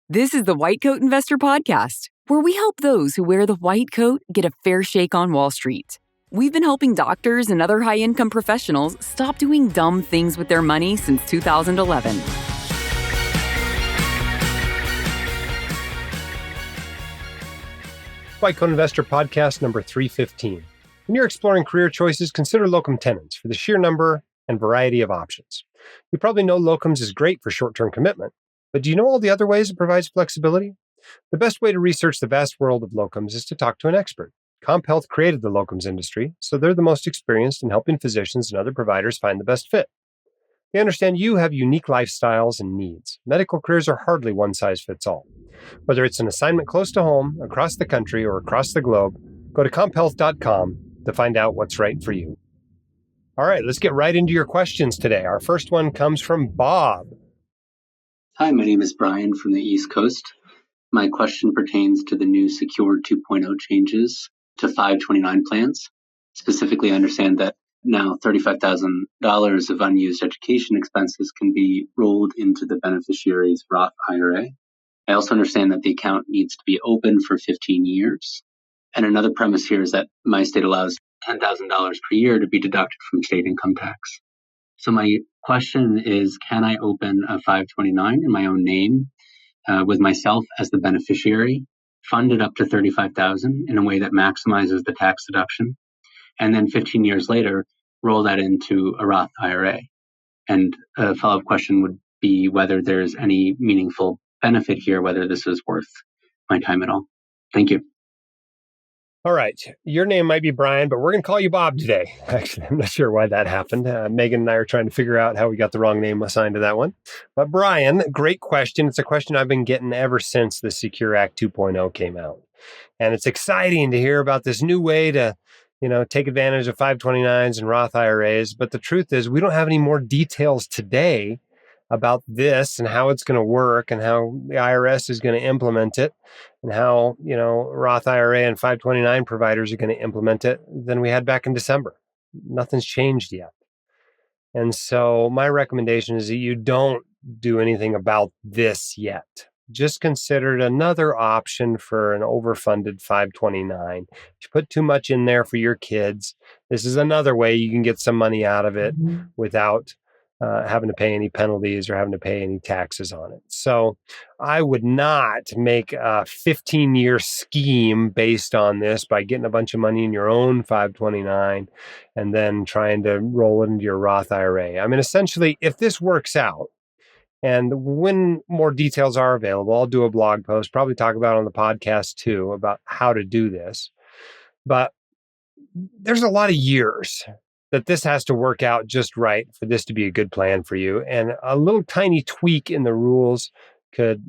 This is the White Coat Investor Podcast, where we help those who wear the white coat get a fair shake on Wall Street. We've been helping doctors and other high-income professionals stop doing dumb things with their money since 2011. White Coat Investor Podcast number 315. When you're exploring career choices, consider locum tenens for the sheer number and variety of options. You probably know locums is great for short-term commitment, but do you know all the other ways it provides flexibility? The best way to research the vast world of locums is to talk to an expert. CompHealth created the locums industry, so they're the most experienced in helping physicians and other providers find the best fit. They understand you have unique lifestyles and needs. Medical careers are hardly one size fits all. Whether it's an assignment close to home, across the country, or across the globe, go to comphealth.com to find out what's right for you. All right, let's get right into your questions today. Our first one comes from Bob. Hi, my name is Brian from the East Coast. My question pertains to the new Secured 2.0 changes to 529 plans. Specifically, I understand that now $35,000 of unused education expenses can be rolled into the beneficiary's Roth IRA. I also understand that the account needs to be open for 15 years. And another premise here is that my state allows $10,000 per year to be deducted from state income tax. So my question is, can I open a 529 in my own name with myself as the beneficiary, fund it up to $35,000 in a way that maximizes the tax deduction, and then 15 years later, roll that into a Roth IRA? And a follow-up question would be whether there's any meaningful benefit here, whether this is worth my time at all. Thank you. All right. Your name might be Brian, but we're going to call you Bob today. Actually, I'm not sure why that happened. Megan and I are trying to figure out how we got the wrong name assigned to that one. But Brian, great question. It's a question I've been getting ever since the Secure Act 2.0 came out. And it's exciting to hear about this new way to, take advantage of 529's and Roth IRAs. But the truth is, we don't have any more details today about this and how it's going to work and how the IRS is going to implement it and how, Roth IRA and 529 providers are going to implement it than we had back in December. Nothing's changed yet. And so my recommendation is that you don't do anything about this yet. Just consider it another option for an overfunded 529. If you put too much in there for your kids, this is another way you can get some money out of it without having to pay any penalties or having to pay any taxes on it. So I would not make a 15-year scheme based on this by getting a bunch of money in your own 529 and then trying to roll it into your Roth IRA. I mean, essentially, if this works out, and when more details are available, I'll do a blog post, probably talk about it on the podcast too, about how to do this. But there's a lot of years that this has to work out just right for this to be a good plan for you. And a little tiny tweak in the rules could,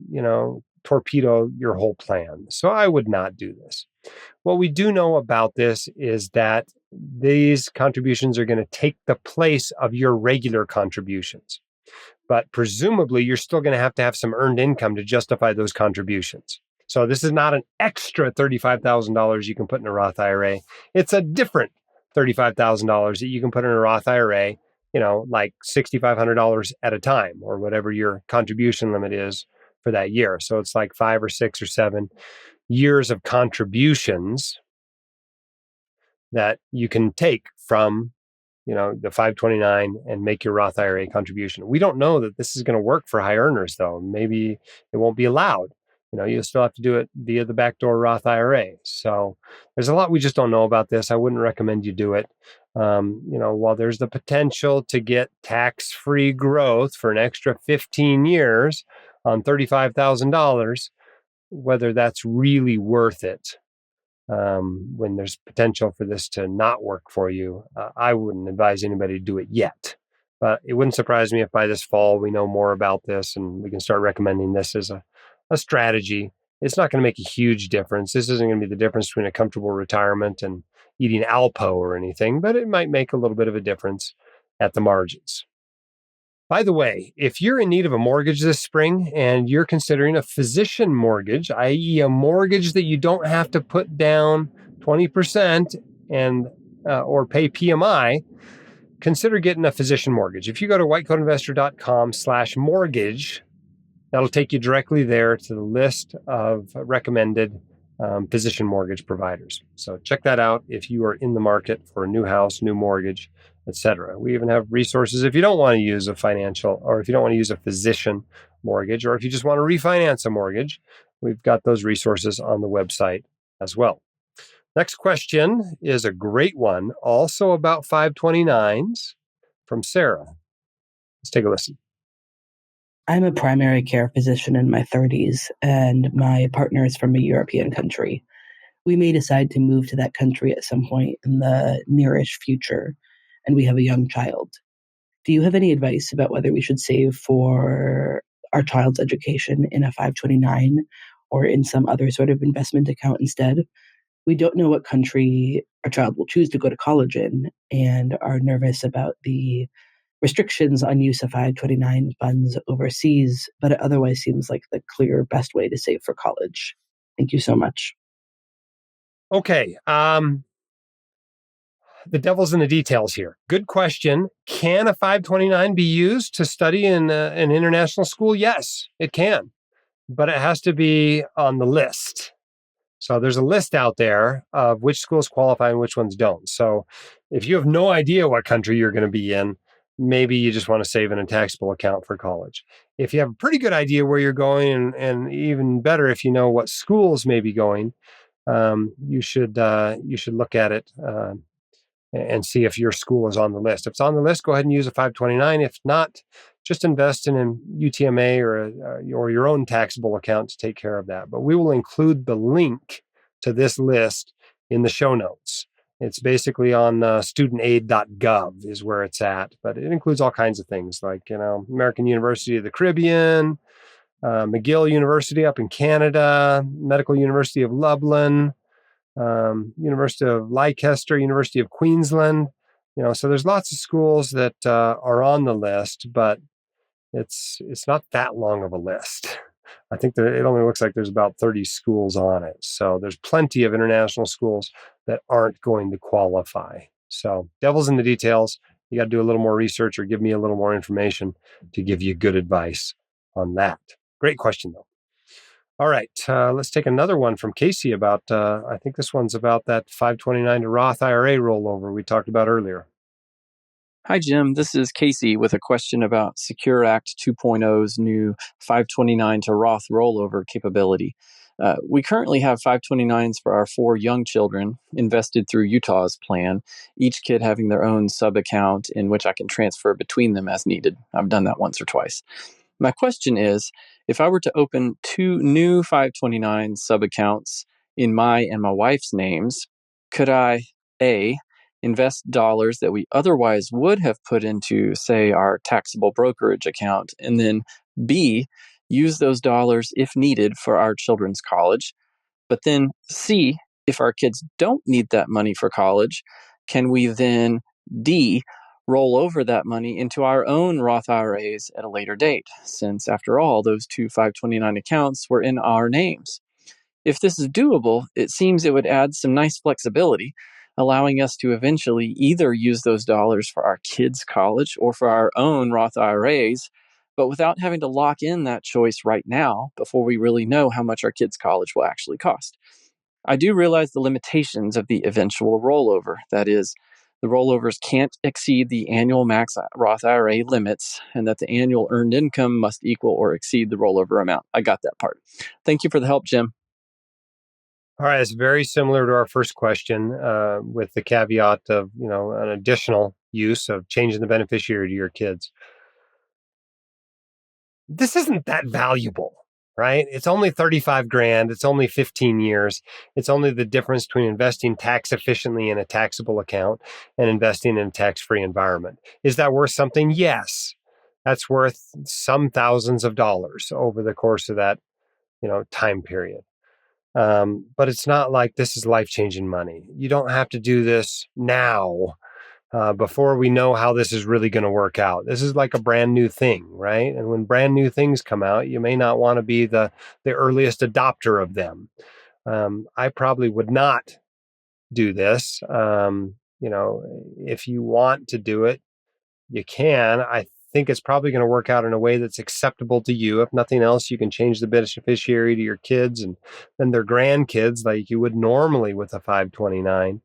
torpedo your whole plan. So I would not do this. What we do know about this is that these contributions are going to take the place of your regular contributions. But presumably, you're still going to have some earned income to justify those contributions. So this is not an extra $35,000 you can put in a Roth IRA. It's a different $35,000 that you can put in a Roth IRA, like $6,500 at a time or whatever your contribution limit is for that year. So it's like 5 or 6 or 7 years of contributions that you can take from, the 529 and make your Roth IRA contribution. We don't know that this is going to work for high earners, though. Maybe it won't be allowed. You'll still have to do it via the backdoor Roth IRA. So there's a lot we just don't know about this. I wouldn't recommend you do it. While there's the potential to get tax-free growth for an extra 15 years on $35,000, whether that's really worth it when there's potential for this to not work for you, I wouldn't advise anybody to do it yet. But it wouldn't surprise me if by this fall we know more about this and we can start recommending this as a strategy. It's not going to make a huge difference. This isn't going to be the difference between a comfortable retirement and eating Alpo or anything, but it might make a little bit of a difference at the margins. By the way, if you're in need of a mortgage this spring and you're considering a physician mortgage, i.e. a mortgage that you don't have to put down 20% and or pay PMI, consider getting a physician mortgage. If you go to whitecoatinvestor.com/mortgage, That'll take you directly there to the list of recommended physician mortgage providers. So check that out if you are in the market for a new house, new mortgage, etc. We even have resources if you don't want to use a financial, or if you don't want to use a physician mortgage, or if you just want to refinance a mortgage, we've got those resources on the website as well. Next question is a great one, also about 529s from Sarah. Let's take a listen. I'm a primary care physician in my 30s, and my partner is from a European country. We may decide to move to that country at some point in the nearish future, and we have a young child. Do you have any advice about whether we should save for our child's education in a 529 or in some other sort of investment account instead? We don't know what country our child will choose to go to college in and are nervous about the restrictions on use of 529 funds overseas, but it otherwise seems like the clear best way to save for college. Thank you so much. Okay. The devil's in the details here. Good question. Can a 529 be used to study in an international school? Yes, it can, but it has to be on the list. So there's a list out there of which schools qualify and which ones don't. So if you have no idea what country you're going to be in, maybe you just want to save in a taxable account for college. If you have a pretty good idea where you're going, and even better if you know what schools may be going, you should look at it and see if your school is on the list. If it's on the list, go ahead and use a 529. If not, just invest in an UTMA or your own taxable account to take care of that. But we will include the link to this list in the show notes. It's basically on studentaid.gov is where it's at, but it includes all kinds of things like, American University of the Caribbean, McGill University up in Canada, Medical University of Lublin, University of Leicester, University of Queensland. So there's lots of schools that are on the list, but it's not that long of a list. I think that it only looks like there's about 30 schools on it. So there's plenty of international schools that aren't going to qualify. So devil's in the details. You got to do a little more research or give me a little more information to give you good advice on that. Great question, though. All right, let's take another one from Casey about, I think this one's about that 529 to Roth IRA rollover we talked about earlier. Hi, Jim. This is Casey with a question about Secure Act 2.0's new 529 to Roth rollover capability. We currently have 529s for our 4 young children invested through Utah's plan, each kid having their own sub-account in which I can transfer between them as needed. I've done that once or twice. My question is, if I were to open 2 new 529 sub-accounts in my and my wife's names, could I, A, invest dollars that we otherwise would have put into, say, our taxable brokerage account, and then B, use those dollars if needed for our children's college, but then C, if our kids don't need that money for college, can we then D, roll over that money into our own Roth IRAs at a later date, since after all, those 2 529 accounts were in our names? If this is doable, it seems it would add some nice flexibility, allowing us to eventually either use those dollars for our kids' college or for our own Roth IRAs, but without having to lock in that choice right now before we really know how much our kids' college will actually cost. I do realize the limitations of the eventual rollover. That is, the rollovers can't exceed the annual max Roth IRA limits, and that the annual earned income must equal or exceed the rollover amount. I got that part. Thank you for the help, Jim. All right, it's very similar to our first question with the caveat of, an additional use of changing the beneficiary to your kids. This isn't that valuable, right? It's only 35 grand. It's only 15 years. It's only the difference between investing tax efficiently in a taxable account and investing in a tax-free environment. Is that worth something? Yes. That's worth some thousands of dollars over the course of that, time period. But it's not like this is life-changing money. You don't have to do this now before we know how this is really going to work out. This is like a brand new thing, right? And when brand new things come out, you may not want to be the earliest adopter of them. I probably would not do this. If you want to do it, you can. I think it's probably going to work out in a way that's acceptable to you. If nothing else, you can change the beneficiary to your kids and then their grandkids like you would normally with a 529.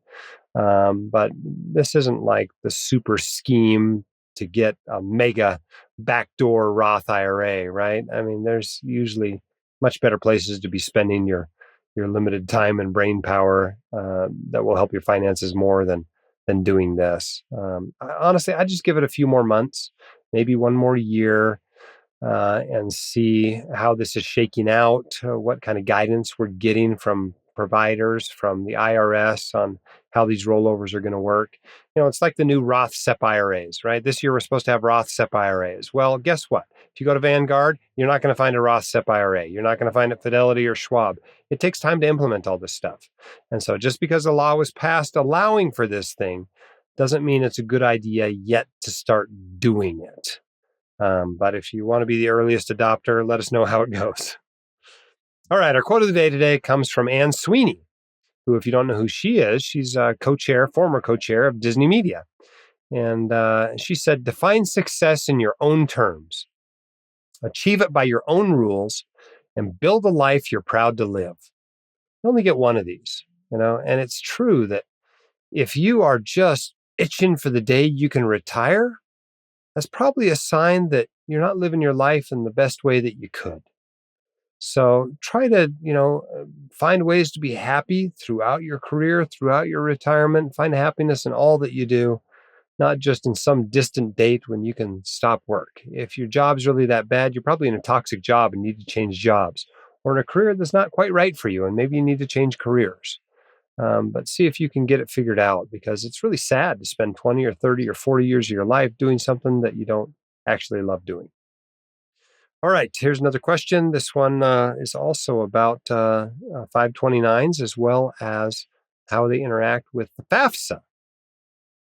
But this isn't like the super scheme to get a mega backdoor Roth IRA, right? I mean, there's usually much better places to be spending your limited time and brain power that will help your finances more than doing this. Honestly, I just give it a few more months, maybe one more year, and see how this is shaking out, what kind of guidance we're getting from providers, from the IRS on how these rollovers are going to work. It's like the new Roth SEP IRAs, right? This year we're supposed to have Roth SEP IRAs. Well, guess what? If you go to Vanguard, you're not going to find a Roth SEP IRA. You're not going to find it Fidelity or Schwab. It takes time to implement all this stuff. And so just because a law was passed allowing for this thing doesn't mean it's a good idea yet to start doing it. But if you want to be the earliest adopter, let us know how it goes. All right, our quote of the day today comes from Anne Sweeney, who, if you don't know who she is, she's former co-chair of Disney Media. And she said, define success in your own terms, achieve it by your own rules, and build a life you're proud to live. You only get one of these, and it's true that if you are just itching for the day you can retire, that's probably a sign that you're not living your life in the best way that you could. So try to, find ways to be happy throughout your career, throughout your retirement. Find happiness in all that you do, not just in some distant date when you can stop work. If your job's really that bad, you're probably in a toxic job and need to change jobs, or in a career that's not quite right for you, and maybe you need to change careers. But see if you can get it figured out, because it's really sad to spend 20 or 30 or 40 years of your life doing something that you don't actually love doing. All right, here's another question. This one is also about 529s as well as how they interact with the FAFSA.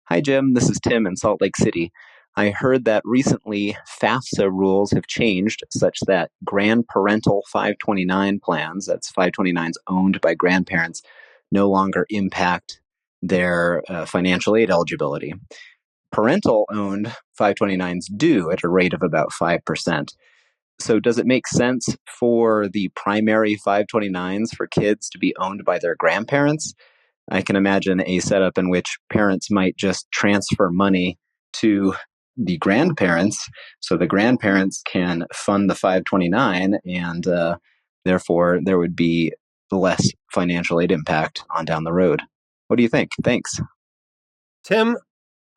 Hi, Jim. This is Tim in Salt Lake City. I heard that recently FAFSA rules have changed such that grandparental 529 plans, that's 529s owned by grandparents, no longer impact their financial aid eligibility. Parental-owned 529s do at a rate of about 5%. So does it make sense for the primary 529s for kids to be owned by their grandparents? I can imagine a setup in which parents might just transfer money to the grandparents so the grandparents can fund the 529 and therefore there would be less financial aid impact on down the road. What do you think? Thanks. Tim,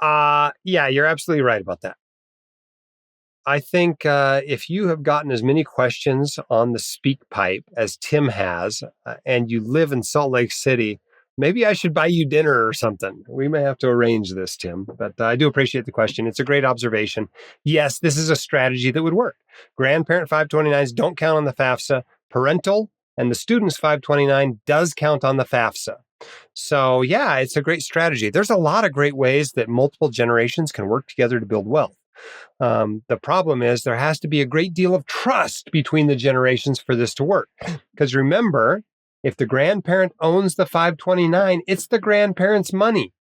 yeah, you're absolutely right about that. I think if you have gotten as many questions on the speak pipe as Tim has, and you live in Salt Lake City, maybe I should buy you dinner or something. We may have to arrange this, Tim, but I do appreciate the question. It's a great observation. Yes, this is a strategy that would work. Grandparent 529s don't count on the FAFSA. Parental and the student's 529 does count on the FAFSA. So yeah, it's a great strategy. There's a lot of great ways that multiple generations can work together to build wealth. The problem is there has to be a great deal of trust between the generations for this to work. Because remember, if the grandparent owns the 529, it's the grandparent's money.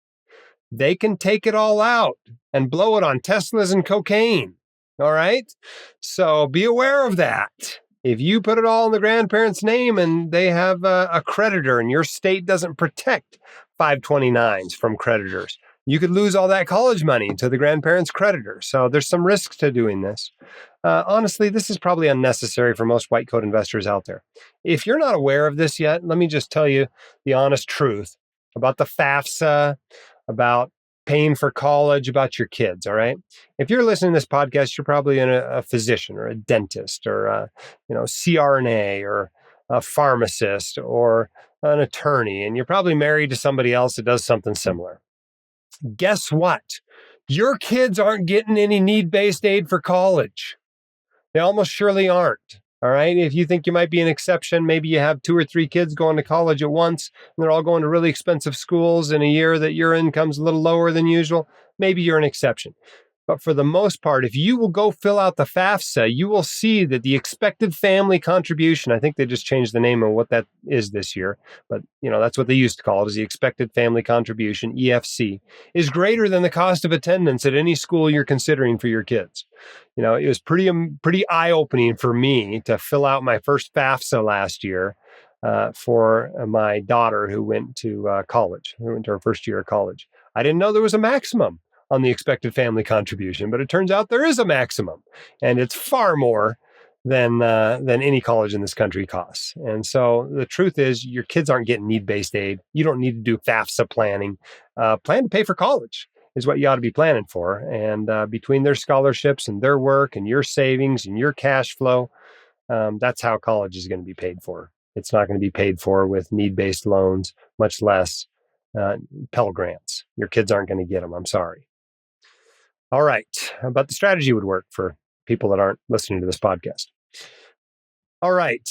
They can take it all out and blow it on Teslas and cocaine. All right? So be aware of that. If you put it all in the grandparent's name and they have a creditor and your state doesn't protect 529s from creditors, you could lose all that college money to the grandparents' creditor. So there's some risk to doing this. Honestly, this is probably unnecessary for most white coat investors out there. If you're not aware of this yet, let me just tell you the honest truth about the FAFSA, about paying for college, about your kids, all right? If you're listening to this podcast, you're probably a physician or a dentist or a CRNA or a pharmacist or an attorney, and you're probably married to somebody else that does something similar. Guess what? Your kids aren't getting any need-based aid for college. They almost surely aren't. All right. If you think you might be an exception, maybe you have 2 or 3 kids going to college at once and they're all going to really expensive schools in a year that your income's a little lower than usual. Maybe you're an exception. But for the most part, if you will go fill out the FAFSA, you will see that the expected family contribution, I think they just changed the name of what that is this year, but that's what they used to call it, is the expected family contribution, EFC, is greater than the cost of attendance at any school you're considering for your kids. It was pretty eye-opening for me to fill out my first FAFSA last year for my daughter who went to college, who went to her first year of college. I didn't know there was a maximum on the expected family contribution, but it turns out there is a maximum, and it's far more than any college in this country costs. And so the truth is, your kids aren't getting need-based aid. You don't need to do FAFSA planning. Plan to pay for college is what you ought to be planning for. And between their scholarships and their work and your savings and your cash flow, that's how college is going to be paid for. It's not going to be paid for with need-based loans, much less Pell Grants. Your kids aren't going to get them. I'm sorry. All right. But the strategy would work for people that aren't listening to this podcast. All right.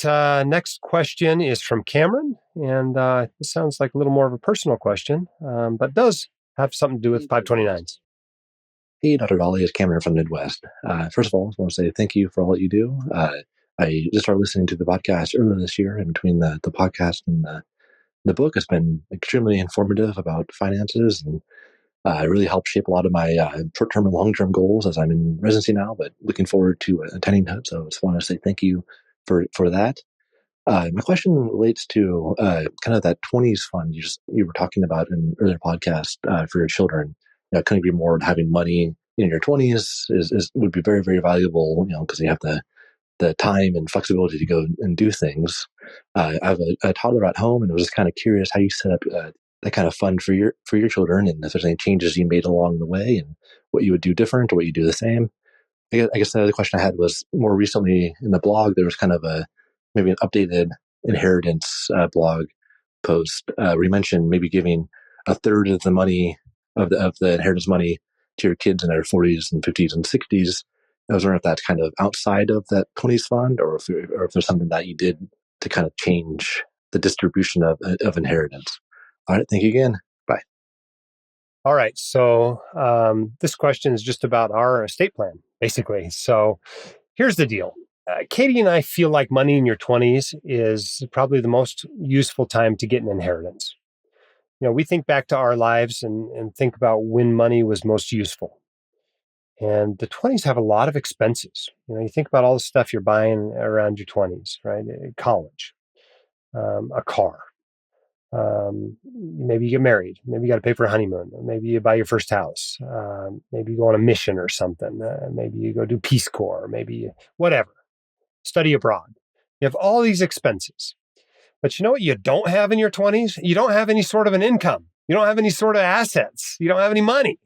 Next question is from Cameron. And this sounds like a little more of a personal question, but does have something to do with 529s. Hey, Dr. Dahle, it's Cameron from Midwest. First of all, I just want to say thank you for all that you do. I just started listening to the podcast earlier this year, and between the podcast and the book has been extremely informative about finances, and it really helped shape a lot of my short-term and long-term goals as I'm in residency now, but looking forward to attending it. So I just want to say thank you for that. My question relates to kind of that 20s fund you were talking about in an earlier podcast for your children. I couldn't agree more. Having money in your 20s would be very, very valuable, because you have the time and flexibility to go and do things. I have a toddler at home, and I was just kind of curious how you set up that kind of fund for your children, and if there's any changes you made along the way, and what you would do different or what you do the same. I guess the other question I had was, more recently in the blog, there was kind of maybe an updated inheritance blog post where you mentioned maybe giving a third of the money of the inheritance money to your kids in their 40s and 50s and 60s. I was wondering if that's kind of outside of that 20s fund, or if there's something that you did to kind of change the distribution of inheritance. All right. Thank you again. Bye. All right. So this question is just about our estate plan, basically. So here's the deal. Katie and I feel like money in your 20s is probably the most useful time to get an inheritance. We think back to our lives and think about when money was most useful. And the 20s have a lot of expenses. You think about all the stuff you're buying around your 20s, right? College, a car. Maybe you get married. Maybe you got to pay for a honeymoon. Maybe you buy your first house. Maybe you go on a mission or something. Maybe you go do Peace Corps. Maybe whatever. Study abroad. You have all these expenses. But you know what you don't have in your 20s? You don't have any sort of an income. You don't have any sort of assets. You don't have any money.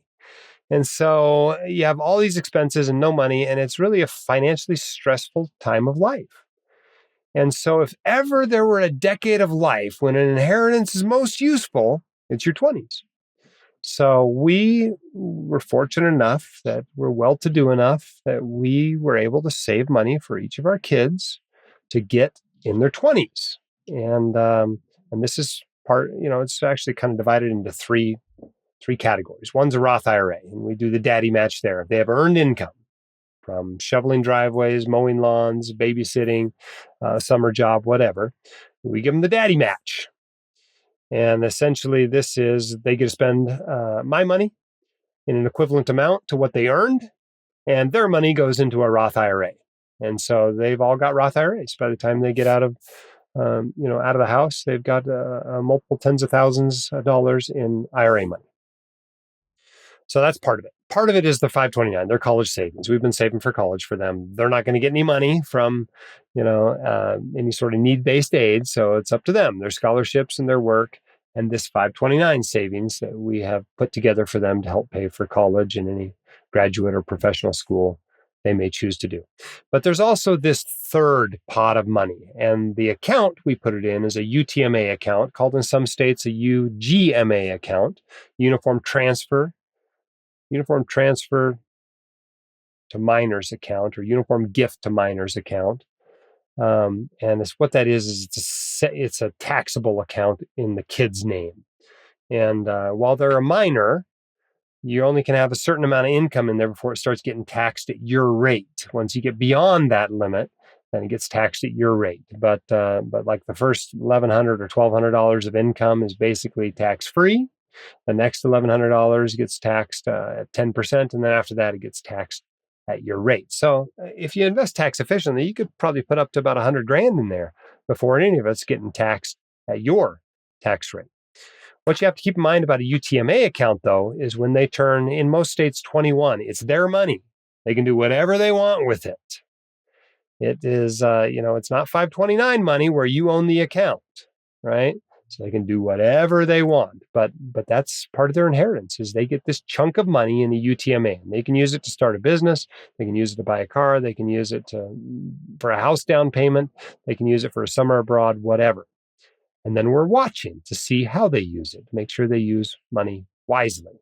And so you have all these expenses and no money, and it's really a financially stressful time of life. And so if ever there were a decade of life when an inheritance is most useful, it's your 20s. So we were fortunate enough that we're well-to-do enough that we were able to save money for each of our kids to get in their 20s. And this is part, it's actually kind of divided into three categories. One's a Roth IRA, and we do the daddy match there. If they have earned income from shoveling driveways, mowing lawns, babysitting, summer job, whatever, we give them the daddy match. And essentially this is, they get to spend my money in an equivalent amount to what they earned, and their money goes into a Roth IRA. And so they've all got Roth IRAs. By the time they get out of the house, they've got multiple tens of thousands of dollars in IRA money. So that's part of it. Part of it is the 529, their college savings. We've been saving for college for them. They're not going to get any money from, any sort of need-based aid. So it's up to them, their scholarships and their work, and this 529 savings that we have put together for them to help pay for college and any graduate or professional school they may choose to do. But there's also this third pot of money, and the account we put it in is a UTMA account, called in some states a UGMA account, Uniform Transfer to Minors account, or Uniform Gift to Minors account. And what that is it's a taxable account in the kid's name. And while they're a minor, you only can have a certain amount of income in there before it starts getting taxed at your rate. Once you get beyond that limit, then it gets taxed at your rate. But like the first $1,100 or $1,200 of income is basically tax-free. The next $1,100 gets taxed at 10%, and then after that, it gets taxed at your rate. So if you invest tax efficiently, you could probably put up to about $100,000 in there before any of it's getting taxed at your tax rate. What you have to keep in mind about a UTMA account, though, is when they turn, in most states, 21, it's their money. They can do whatever they want with it. It is, it's not 529 money where you own the account, right? So they can do whatever they want, but that's part of their inheritance is they get this chunk of money in the UTMA, and they can use it to start a business. They can use it to buy a car. They can use it for a house down payment. They can use it for a summer abroad, whatever. And then we're watching to see how they use it, make sure they use money wisely.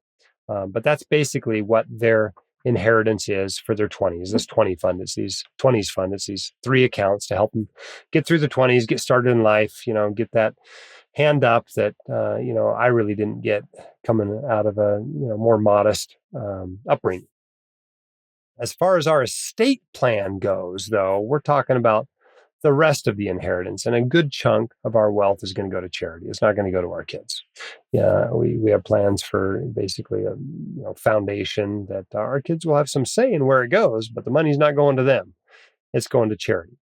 But that's basically what their inheritance is for their 20s. This 20 fund, it's these 20s fund. It's these 3 accounts to help them get through the 20s, get started in life, get that hand up that, I really didn't get coming out of a, more modest upbringing. As far as our estate plan goes, though, we're talking about the rest of the inheritance, and a good chunk of our wealth is going to go to charity. It's not going to go to our kids. Yeah, we have plans for basically a foundation that our kids will have some say in where it goes, but the money's not going to them. It's going to charity.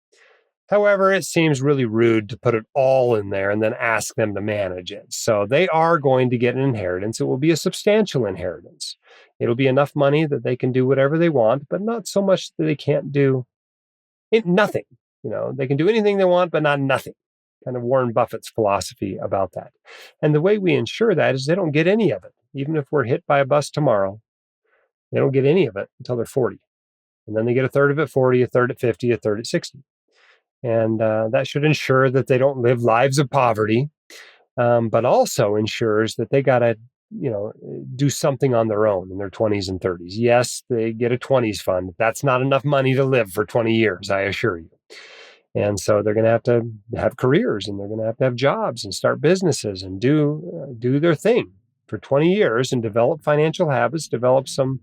However, it seems really rude to put it all in there and then ask them to manage it. So they are going to get an inheritance. It will be a substantial inheritance. It'll be enough money that they can do whatever they want, but not so much that they can't do nothing. They can do anything they want, but not nothing. Kind of Warren Buffett's philosophy about that. And the way we ensure that is they don't get any of it. Even if we're hit by a bus tomorrow, they don't get any of it until they're 40. And then they get a third of it at 40, a third at 50, a third at 60. And that should ensure that they don't live lives of poverty, but also ensures that they got to, do something on their own in their 20s and 30s. Yes, they get a 20s fund. That's not enough money to live for 20 years, I assure you. And so they're going to have careers, and they're going to have jobs and start businesses and do their thing for 20 years and develop financial habits, develop some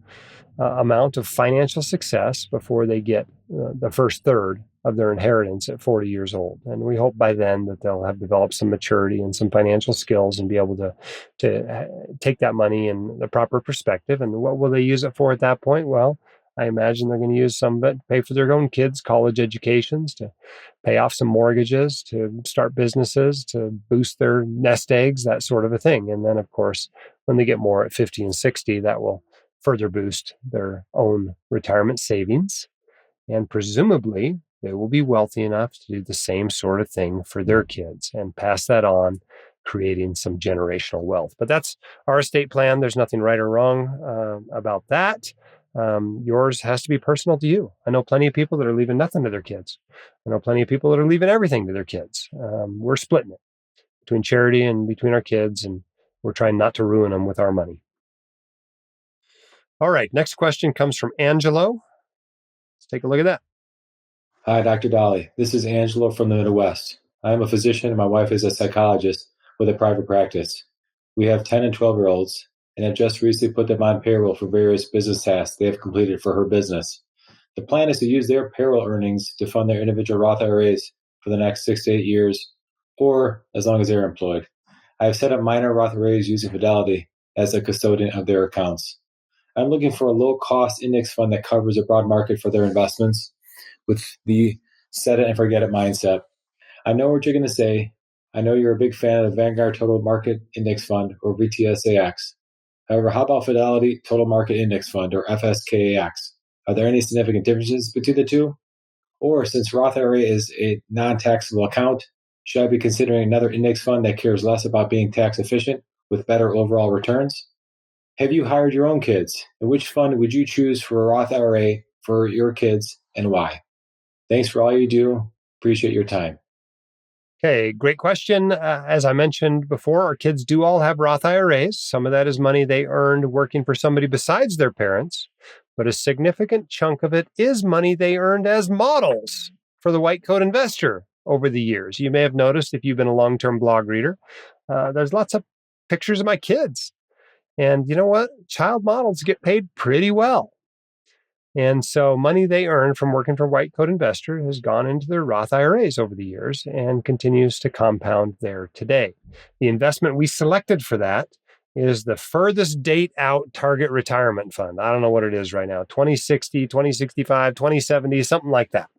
amount of financial success before they get the first third of their inheritance at 40 years old. And we hope by then that they'll have developed some maturity and some financial skills and be able to take that money in the proper perspective. And what will they use it for at that point? Well, I imagine they're going to use some of it to pay for their own kids' college educations, to pay off some mortgages, to start businesses, to boost their nest eggs, that sort of a thing. And then, of course, when they get more at 50 and 60, that will further boost their own retirement savings. And presumably, they will be wealthy enough to do the same sort of thing for their kids and pass that on, creating some generational wealth. But that's our estate plan. There's nothing right or wrong about that. Yours has to be personal to you. I know plenty of people that are leaving nothing to their kids. I know plenty of people that are leaving everything to their kids. We're splitting it between charity and between our kids, and we're trying not to ruin them with our money. All right, next question comes from Angelo. Let's take a look at that. Hi, Dr. Dahle. This is Angelo from the Midwest. I am a physician and my wife is a psychologist with a private practice. We have 10 and 12-year-olds and have just recently put them on payroll for various business tasks they have completed for her business. The plan is to use their payroll earnings to fund their individual Roth IRAs for the next 6 to 8 years, or as long as they're employed. I have set up minor Roth IRAs using Fidelity as a custodian of their accounts. I'm looking for a low-cost index fund that covers a broad market for their investments with the set it and forget it mindset. I know what you're going to say. I know you're a big fan of the Vanguard Total Market Index Fund, or VTSAX. However, how about Fidelity Total Market Index Fund, or FSKAX? Are there any significant differences between the two? Or since Roth IRA is a non-taxable account, should I be considering another index fund that cares less about being tax efficient with better overall returns? Have you hired your own kids? And which fund would you choose for a Roth IRA for your kids, and why? Thanks for all you do. Appreciate your time. Okay, great question. As I mentioned before, our kids do all have Roth IRAs. Some of that is money they earned working for somebody besides their parents, but a significant chunk of it is money they earned as models for the white coat investor over the years. You may have noticed if you've been a long-term blog reader, there's lots of pictures of my kids. And you know what? Child models get paid pretty well. And so money they earn from working for White Coat Investor has gone into their Roth IRAs over the years and continues to compound there today. The investment we selected for that is the furthest date out target retirement fund. I don't know what it is right now, 2060, 2065, 2070, something like that.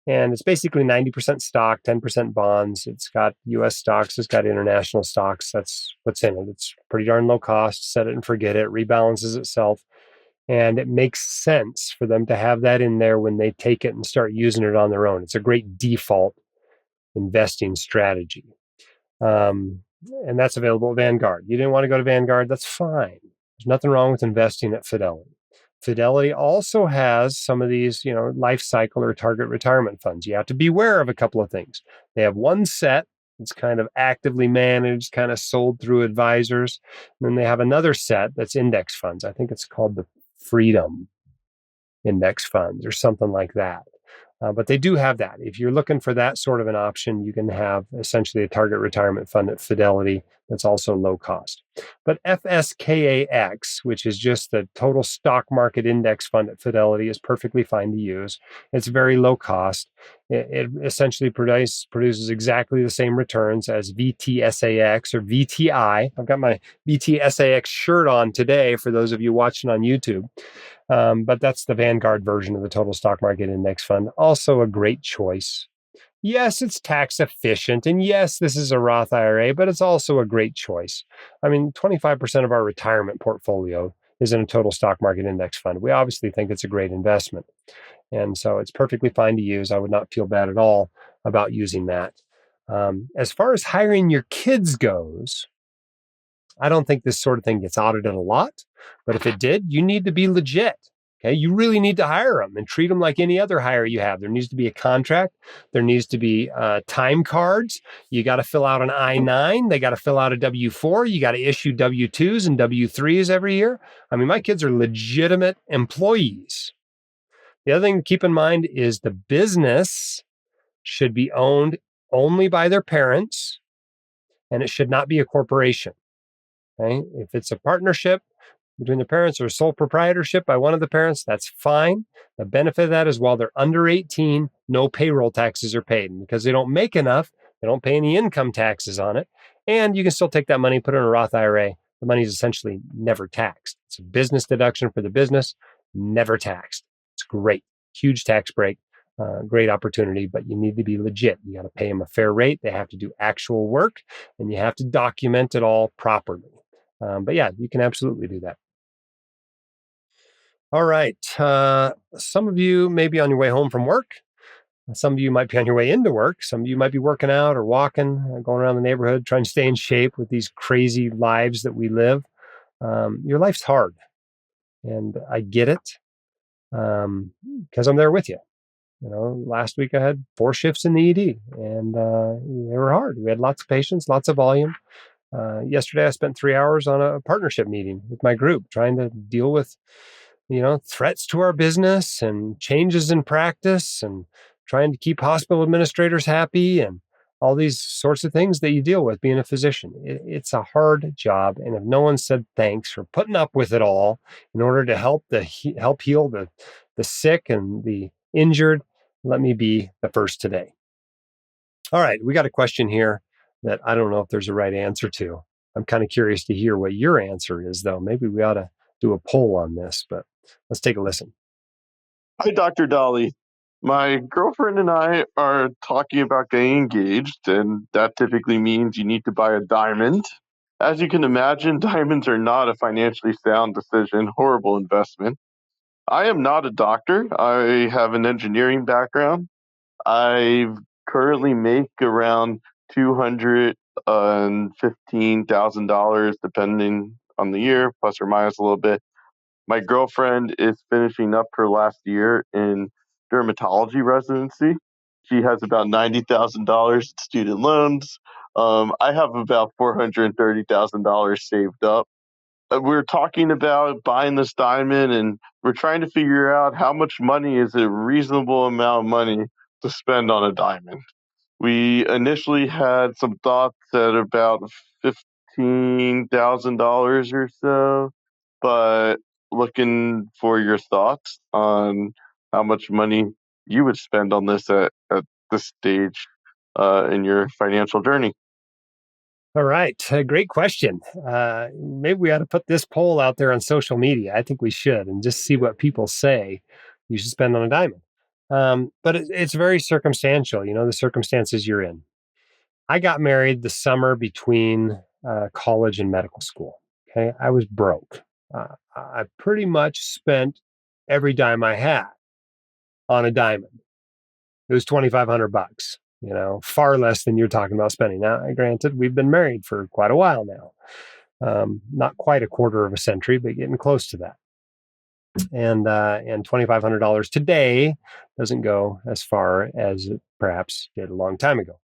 And it's basically 90% stock, 10% bonds. It's got US stocks, it's got international stocks. That's what's in it. It's pretty darn low cost, set it and forget it, rebalances itself. And it makes sense for them to have that in there when they take it and start using it on their own. It's a great default investing strategy. And that's available at Vanguard. You didn't want to go to Vanguard, that's fine. There's nothing wrong with investing at Fidelity. Fidelity also has some of these, life cycle or target retirement funds. You have to beware of a couple of things. They have one set that's kind of actively managed, kind of sold through advisors. And then they have another set that's index funds. I think it's called the Freedom Index Funds or something like that. But they do have that. If you're looking for that sort of an option, you can have essentially a target retirement fund at Fidelity that's also low cost. But FSKAX, which is just the total stock market index fund at Fidelity, is perfectly fine to use. It's very low cost. It essentially produces exactly the same returns as VTSAX or VTI. I've got my VTSAX shirt on today for those of you watching on YouTube. But that's the Vanguard version of the total stock market index fund. Also a great choice. Yes, it's tax efficient. And yes, this is a Roth IRA, but it's also a great choice. 25% of our retirement portfolio is in a total stock market index fund. We obviously think it's a great investment. And so it's perfectly fine to use. I would not feel bad at all about using that. As far as hiring your kids goes, I don't think this sort of thing gets audited a lot, but if it did, you need to be legit. Okay, you really need to hire them and treat them like any other hire you have. There needs to be a contract. There needs to be time cards. You got to fill out an I-9. They got to fill out a W-4. You got to issue W-2s and W-3s every year. My kids are legitimate employees. The other thing to keep in mind is the business should be owned only by their parents, and it should not be a corporation. Okay? If it's a partnership between the parents or sole proprietorship by one of the parents, that's fine. The benefit of that is while they're under 18, no payroll taxes are paid. And because they don't make enough, they don't pay any income taxes on it. And you can still take that money, put it in a Roth IRA. The money is essentially never taxed. It's a business deduction for the business, never taxed. It's great. Huge tax break. Great opportunity, but you need to be legit. You got to pay them a fair rate. They have to do actual work, and you have to document it all properly. But yeah, you can absolutely do that. All right. Some of you may be on your way home from work. Some of you might be on your way into work. Some of you might be working out or walking, going around the neighborhood, trying to stay in shape with these crazy lives that we live. Your life's hard, and I get it because I'm there with you. Last week I had 4 shifts in the ED, and they were hard. We had lots of patients, lots of volume. Yesterday I spent 3 hours on a partnership meeting with my group, trying to deal with threats to our business and changes in practice and trying to keep hospital administrators happy and all these sorts of things that you deal with being a physician. It's a hard job. And if no one said thanks for putting up with it all in order to help heal the sick and the injured, let me be the first today. All right, we got a question here that I don't know if there's a right answer to. I'm kind of curious to hear what your answer is, though. Maybe we ought to do a poll on this, but let's take a listen. Hi, Dr. Dahle. My girlfriend and I are talking about getting engaged, and that typically means you need to buy a diamond. As you can imagine, diamonds are not a financially sound decision, horrible investment. I am not a doctor. I have an engineering background. I currently make around $215,000, depending on the year, plus or minus a little bit. My girlfriend is finishing up her last year in dermatology residency. She has about $90,000 in student loans. I have about $430,000 saved up. We're talking about buying this diamond, and we're trying to figure out how much money is a reasonable amount of money to spend on a diamond. We initially had some thoughts at about $15,000 or so, but looking for your thoughts on how much money you would spend on this at this stage in your financial journey. All right. Great question. Maybe we ought to put this poll out there on social media. I think we should, and just see what people say you should spend on a diamond. But it's very circumstantial, the circumstances you're in. I got married the summer between college and medical school. Okay. I was broke. I pretty much spent every dime I had on a diamond. It was $2,500, far less than you're talking about spending. Now, granted, we've been married for quite a while now. Not quite a quarter of a century, but getting close to that. And $2,500 today doesn't go as far as it perhaps did a long time ago.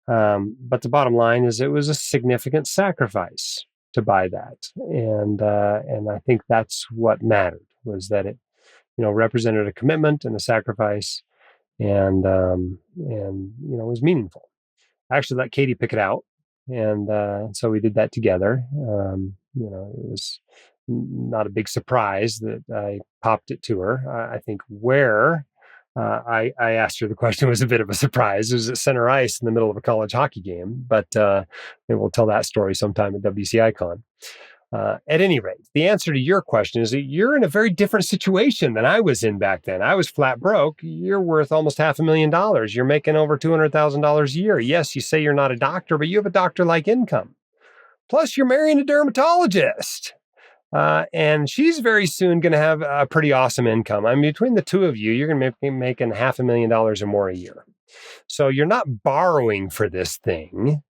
But the bottom line is it was a significant sacrifice to buy that. And I think that's what mattered, was that it, represented a commitment and a sacrifice, and was meaningful. I actually let Katie pick it out. And so we did that together. It was not a big surprise that I popped it to her. I think where I asked her the question was a bit of a surprise. It was at center ice in the middle of a college hockey game, but maybe we'll tell that story sometime at WCI Con. At any rate, the answer to your question is that you're in a very different situation than I was in back then. I was flat broke. You're worth almost $500,000. You're making over $200,000 a year. Yes, you say you're not a doctor, but you have a doctor-like income. Plus, you're marrying a dermatologist. And she's very soon going to have a pretty awesome income. I mean, between the two of you, you're going to be making $500,000 or more a year. So you're not borrowing for this thing.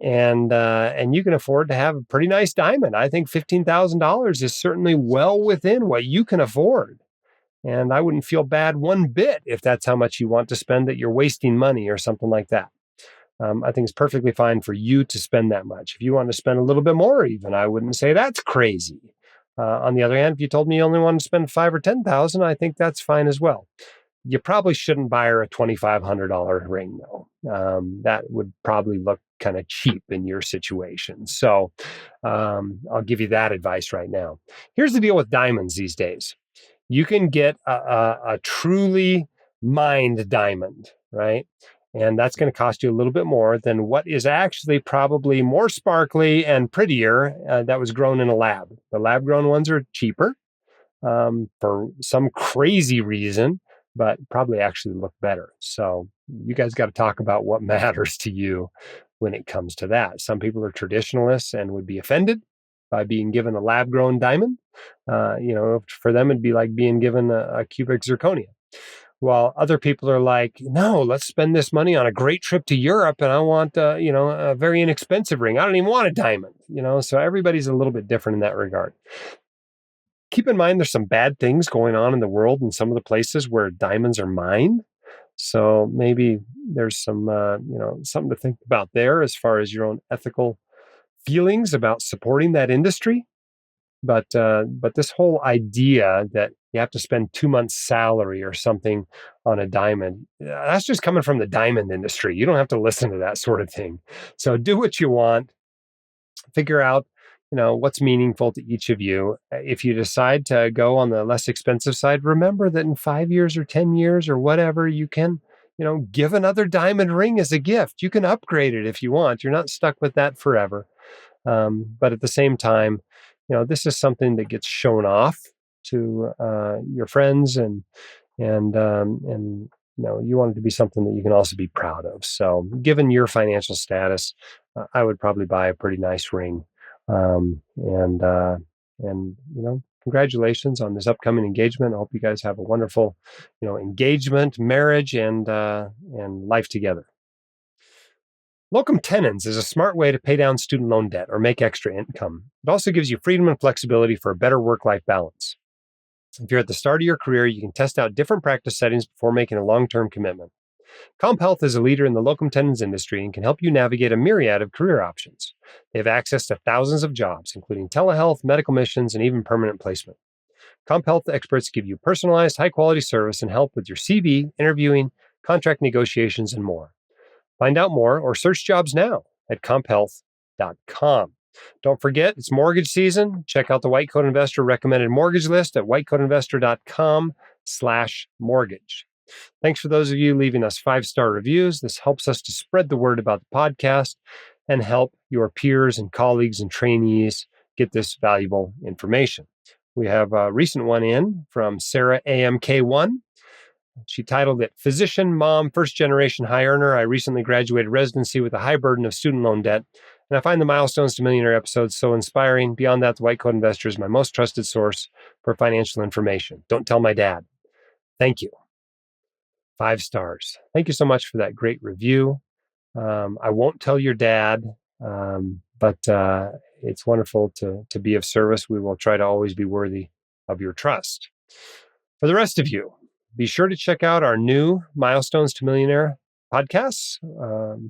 And you can afford to have a pretty nice diamond. I think $15,000 is certainly well within what you can afford. And I wouldn't feel bad one bit if that's how much you want to spend, that you're wasting money or something like that. I think it's perfectly fine for you to spend that much. If you want to spend a little bit more even, I wouldn't say that's crazy. On the other hand, if you told me you only want to spend $5,000 or $10,000, I think that's fine as well. You probably shouldn't buy her a $2,500 ring, though. That would probably look kind of cheap in your situation. So I'll give you that advice right now. Here's the deal with diamonds these days. You can get a truly mined diamond, right? And that's going to cost you a little bit more than what is actually probably more sparkly and prettier that was grown in a lab. The lab-grown ones are cheaper for some crazy reason, but probably actually look better. So you guys got to talk about what matters to you when it comes to that. Some people are traditionalists and would be offended by being given a lab-grown diamond. For them, it'd be like being given a cubic zirconia. While other people are like, no, let's spend this money on a great trip to Europe, and I want, a very inexpensive ring. I don't even want a diamond, so everybody's a little bit different in that regard. Keep in mind, there's some bad things going on in the world in some of the places where diamonds are mined. So maybe there's some, something to think about there as far as your own ethical feelings about supporting that industry. But this whole idea that you have to spend 2 months' salary or something on a diamond, that's just coming from the diamond industry. You don't have to listen to that sort of thing. So do what you want. Figure out, what's meaningful to each of you. If you decide to go on the less expensive side, remember that in 5 years or 10 years or whatever, you can, give another diamond ring as a gift. You can upgrade it if you want. You're not stuck with that forever. But at the same time, this is something that gets shown off to your friends, and you want it to be something that you can also be proud of. So given your financial status, I would probably buy a pretty nice ring. Congratulations on this upcoming engagement. I hope you guys have a wonderful, engagement, marriage, and life together. Locum tenens is a smart way to pay down student loan debt or make extra income. It also gives you freedom and flexibility for a better work-life balance. If you're at the start of your career, you can test out different practice settings before making a long-term commitment. CompHealth is a leader in the locum tenens industry and can help you navigate a myriad of career options. They have access to thousands of jobs, including telehealth, medical missions, and even permanent placement. CompHealth experts give you personalized, high-quality service and help with your CV, interviewing, contract negotiations, and more. Find out more or search jobs now at comphealth.com. Don't forget, it's mortgage season. Check out the White Coat Investor recommended mortgage list at whitecoatinvestor.com/mortgage. Thanks for those of you leaving us 5-star reviews. This helps us to spread the word about the podcast and help your peers and colleagues and trainees get this valuable information. We have a recent one in from Sarah AMK1. She titled it, Physician, Mom, First Generation High Earner. I recently graduated residency with a high burden of student loan debt, and I find the Milestones to Millionaire episodes so inspiring. Beyond that, the White Coat Investor is my most trusted source for financial information. Don't tell my dad. Thank you. 5 stars. Thank you so much for that great review. I won't tell your dad, but it's wonderful to be of service. We will try to always be worthy of your trust. For the rest of you, be sure to check out our new Milestones to Millionaire podcasts.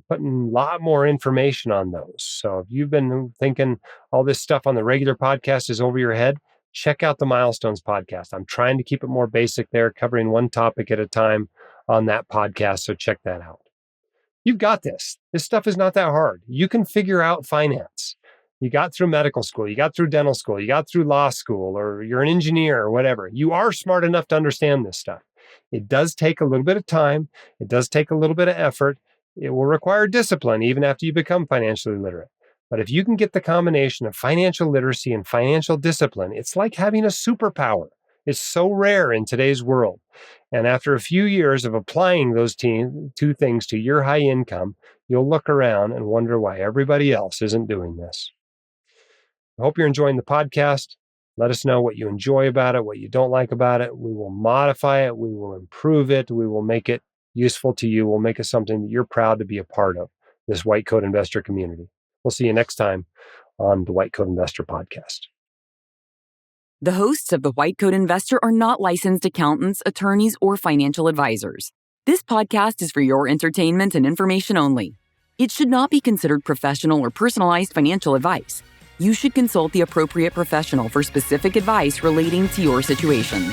Putting a lot more information on those. So if you've been thinking all this stuff on the regular podcast is over your head, check out the Milestones podcast. I'm trying to keep it more basic there, covering one topic at a time on that podcast. So check that out. You've got this. This stuff is not that hard. You can figure out finance. You got through medical school, you got through dental school, you got through law school, or you're an engineer or whatever. You are smart enough to understand this stuff. It does take a little bit of time. It does take a little bit of effort. It will require discipline even after you become financially literate. But if you can get the combination of financial literacy and financial discipline, it's like having a superpower. It's so rare in today's world. And after a few years of applying those two things to your high income, you'll look around and wonder why everybody else isn't doing this. I hope you're enjoying the podcast. Let us know what you enjoy about it, what you don't like about it. We will modify it. We will improve it. We will make it useful to you. We'll make it something that you're proud to be a part of, this White Coat Investor community. We'll see you next time on the White Coat Investor podcast. The hosts of the White Coat Investor are not licensed accountants, attorneys, or financial advisors. This podcast is for your entertainment and information only. It should not be considered professional or personalized financial advice. You should consult the appropriate professional for specific advice relating to your situation.